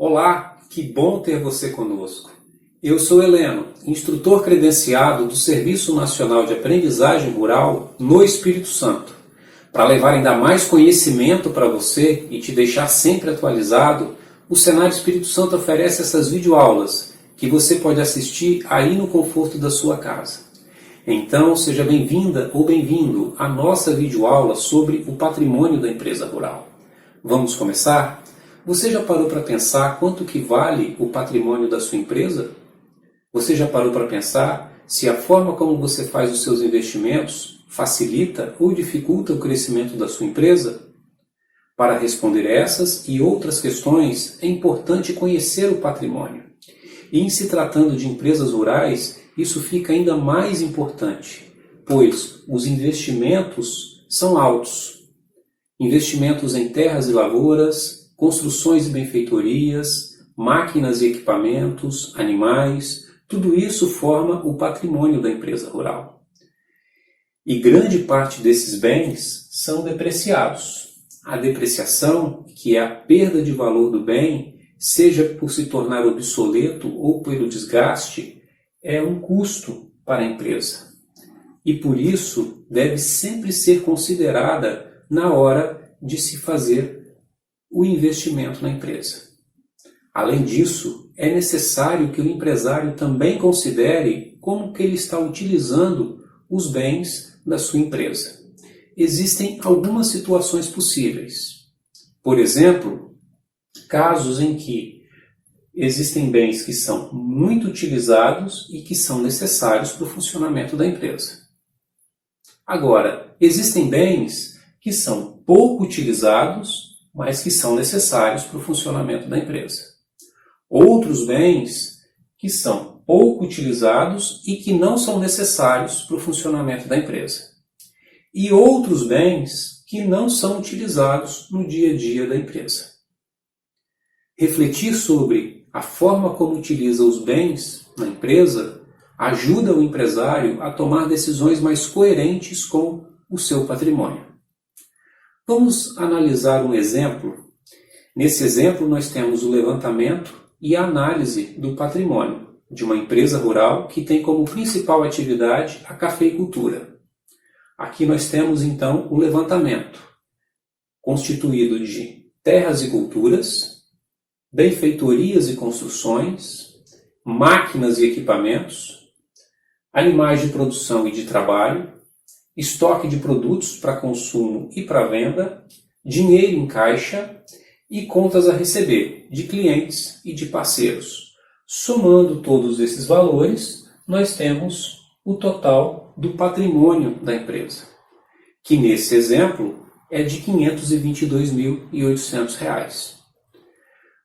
Olá, que bom ter você conosco. Eu sou Heleno, instrutor credenciado do Serviço Nacional de Aprendizagem Rural no Espírito Santo. Para levar ainda mais conhecimento para você e te deixar sempre atualizado, o Senar Espírito Santo oferece essas videoaulas que você pode assistir aí no conforto da sua casa. Então, seja bem-vinda ou bem-vindo à nossa videoaula sobre o patrimônio da empresa rural. Vamos começar? Você já parou para pensar quanto que vale o patrimônio da sua empresa? Você já parou para pensar se a forma como você faz os seus investimentos facilita ou dificulta o crescimento da sua empresa? Para responder essas e outras questões, é importante conhecer o patrimônio. E em se tratando de empresas rurais, isso fica ainda mais importante, pois os investimentos são altos. Investimentos em terras e lavouras, construções e benfeitorias, máquinas e equipamentos, animais, tudo isso forma o patrimônio da empresa rural. E grande parte desses bens são depreciados. A depreciação, que é a perda de valor do bem, seja por se tornar obsoleto ou pelo desgaste, é um custo para a empresa. E por isso deve sempre ser considerada na hora de se fazer o investimento na empresa. Além disso, é necessário que o empresário também considere como que ele está utilizando os bens da sua empresa. Existem algumas situações possíveis. Por exemplo, casos em que existem bens que são muito utilizados e que são necessários para o funcionamento da empresa. Agora, existem bens que são pouco utilizados, mas que são necessários para o funcionamento da empresa. Outros bens que são pouco utilizados e que não são necessários para o funcionamento da empresa. E outros bens que não são utilizados no dia a dia da empresa. Refletir sobre a forma como utiliza os bens na empresa ajuda o empresário a tomar decisões mais coerentes com o seu patrimônio. Vamos analisar um exemplo. Nesse exemplo, nós temos o levantamento e a análise do patrimônio de uma empresa rural que tem como principal atividade a cafeicultura. Aqui nós temos, então, o levantamento, constituído de terras e culturas, benfeitorias e construções, máquinas e equipamentos, animais de produção e de trabalho, estoque de produtos para consumo e para venda, dinheiro em caixa e contas a receber de clientes e de parceiros. Somando todos esses valores, nós temos o total do patrimônio da empresa, que nesse exemplo é de R$ 522.800.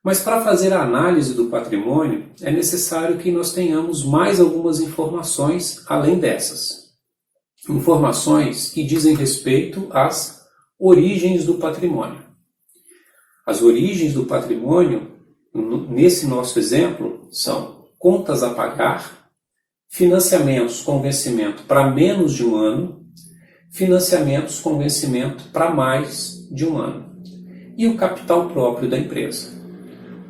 Mas para fazer a análise do patrimônio, é necessário que nós tenhamos mais algumas informações além dessas. Informações que dizem respeito às origens do patrimônio. As origens do patrimônio, nesse nosso exemplo, são contas a pagar, financiamentos com vencimento para menos de um ano, financiamentos com vencimento para mais de um ano e o capital próprio da empresa.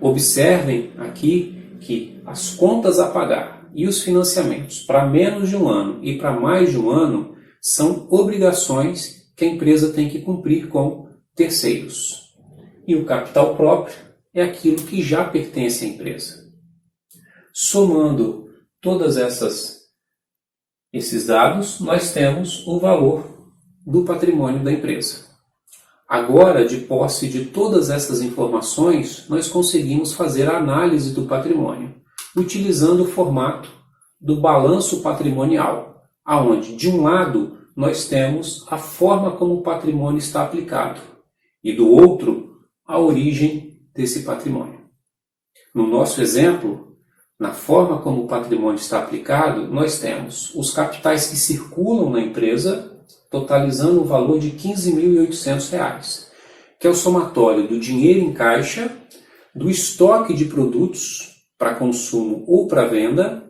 Observem aqui que as contas a pagar e os financiamentos para menos de um ano e para mais de um ano são obrigações que a empresa tem que cumprir com terceiros. E o capital próprio é aquilo que já pertence à empresa. Somando todas esses dados, nós temos o valor do patrimônio da empresa. Agora, de posse de todas essas informações, nós conseguimos fazer a análise do patrimônio, utilizando o formato do balanço patrimonial, aonde, de um lado, nós temos a forma como o patrimônio está aplicado, e do outro, a origem desse patrimônio. No nosso exemplo, na forma como o patrimônio está aplicado, nós temos os capitais que circulam na empresa, totalizando um valor de R$ 15.800, que é o somatório do dinheiro em caixa, do estoque de produtos para consumo ou para venda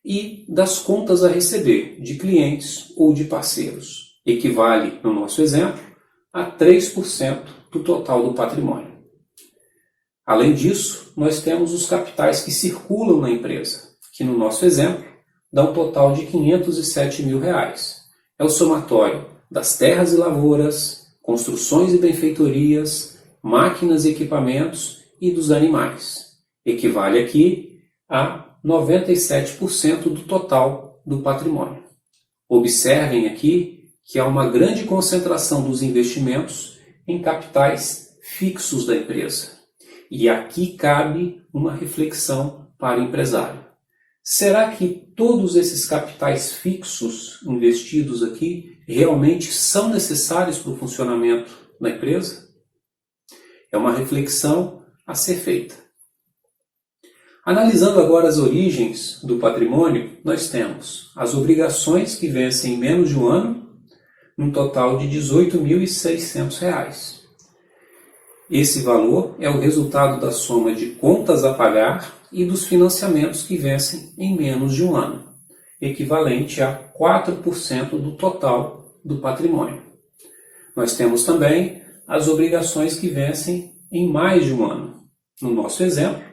e das contas a receber de clientes ou de parceiros. Equivale, no nosso exemplo, a 3% do total do patrimônio. Além disso, nós temos os capitais que circulam na empresa, que no nosso exemplo dá um total de R$ 507 mil. É o somatório das terras e lavouras, construções e benfeitorias, máquinas e equipamentos e dos animais. Equivale aqui a 97% do total do patrimônio. Observem aqui que há uma grande concentração dos investimentos em capitais fixos da empresa. E aqui cabe uma reflexão para o empresário. Será que todos esses capitais fixos investidos aqui realmente são necessários para o funcionamento da empresa? É uma reflexão a ser feita. Analisando agora as origens do patrimônio, nós temos as obrigações que vencem em menos de um ano, num total de R$ 18.600. Esse valor é o resultado da soma de contas a pagar e dos financiamentos que vencem em menos de um ano, equivalente a 4% do total do patrimônio. Nós temos também as obrigações que vencem em mais de um ano, no nosso exemplo,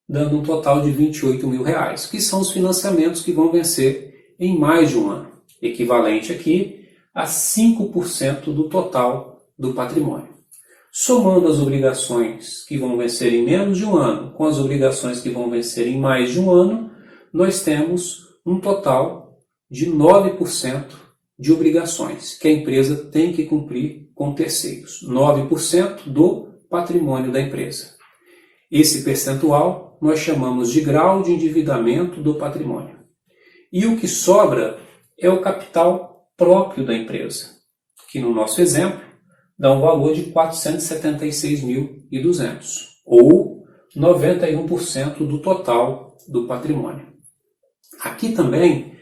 dando um total de R$ 28 mil, que são os financiamentos que vão vencer em mais de um ano, equivalente aqui a 5% do total do patrimônio. Somando as obrigações que vão vencer em menos de um ano com as obrigações que vão vencer em mais de um ano, nós temos um total de 9% de obrigações que a empresa tem que cumprir com terceiros. 9% do patrimônio da empresa. Esse percentual nós chamamos de grau de endividamento do patrimônio. E o que sobra é o capital próprio da empresa, que no nosso exemplo dá um valor de R$ 476.200, ou 91% do total do patrimônio. Aqui também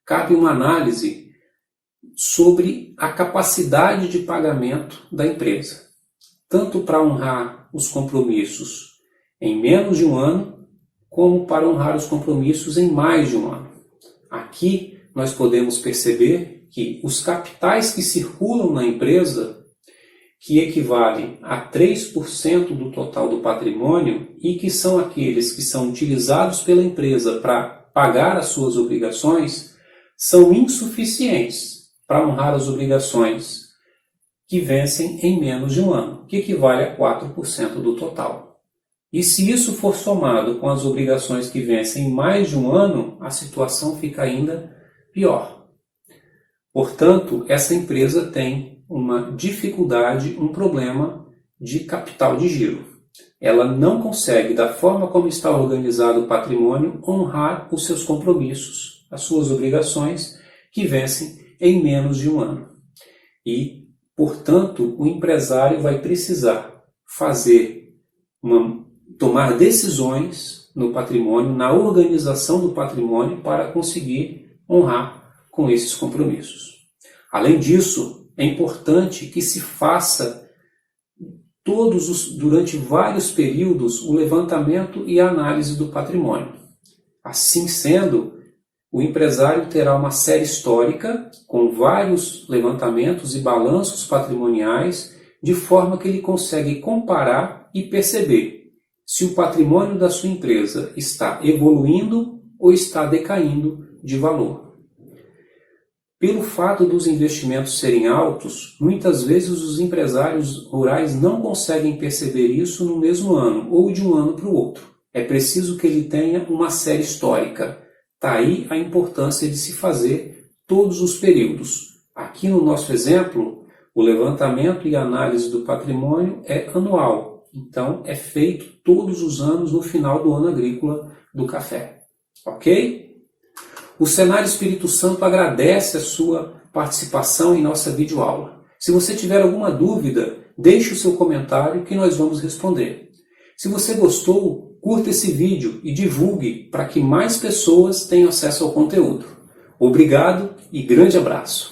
cabe uma análise sobre a capacidade de pagamento da empresa, tanto para honrar os compromissos em menos de um ano, como para honrar os compromissos em mais de um ano. Aqui nós podemos perceber que os capitais que circulam na empresa, que equivalem a 3% do total do patrimônio e que são aqueles que são utilizados pela empresa para pagar as suas obrigações, são insuficientes para honrar as obrigações que vencem em menos de um ano, que equivale a 4% do total. E se isso for somado com as obrigações que vencem em mais de um ano, a situação fica ainda pior. Portanto, essa empresa tem uma dificuldade, um problema de capital de giro. Ela não consegue, da forma como está organizado o patrimônio, honrar os seus compromissos, as suas obrigações que vencem em menos de um ano. E, portanto, o empresário vai precisar tomar decisões no patrimônio, na organização do patrimônio, para conseguir honrar com esses compromissos. Além disso, é importante que se faça durante vários períodos o levantamento e a análise do patrimônio. Assim sendo, o empresário terá uma série histórica com vários levantamentos e balanços patrimoniais, de forma que ele consegue comparar e perceber se o patrimônio da sua empresa está evoluindo ou está decaindo de valor. Pelo fato dos investimentos serem altos, muitas vezes os empresários rurais não conseguem perceber isso no mesmo ano ou de um ano para o outro. É preciso que ele tenha uma série histórica. Está aí a importância de se fazer todos os períodos. Aqui no nosso exemplo, o levantamento e análise do patrimônio é anual. Então, é feito todos os anos no final do ano agrícola do café. Ok? O Senar Espírito Santo agradece a sua participação em nossa videoaula. Se você tiver alguma dúvida, deixe o seu comentário que nós vamos responder. Se você gostou, curta esse vídeo e divulgue para que mais pessoas tenham acesso ao conteúdo. Obrigado e grande abraço!